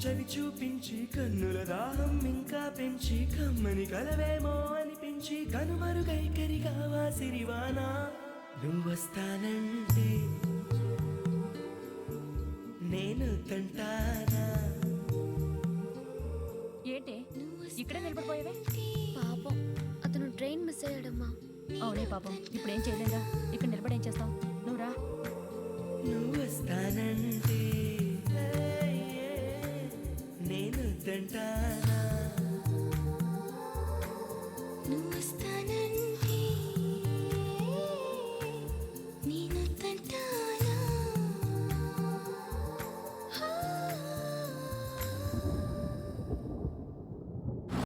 చవి చూపించి కన్నుల దాహం ఇంకా పెంచి కమ్మని కలవేమో అనిపించి కనుమరుగైకరిగా వాసిరివానా నువ్వొస్తానంటే నేను తంటానా. ఏంటి ఇక్కడే నిలబడిపోయావే? పాపం అతను ట్రైన్ మిస్ అయ్యాడమ్మా. అవునే పాపం, ఇప్పుడేం చేయలేదా? ఇక్కడ నిలబడి ఏం చేస్తావు? నువ్వు రా. నువ్వొస్తానంటే నేను తంటానా.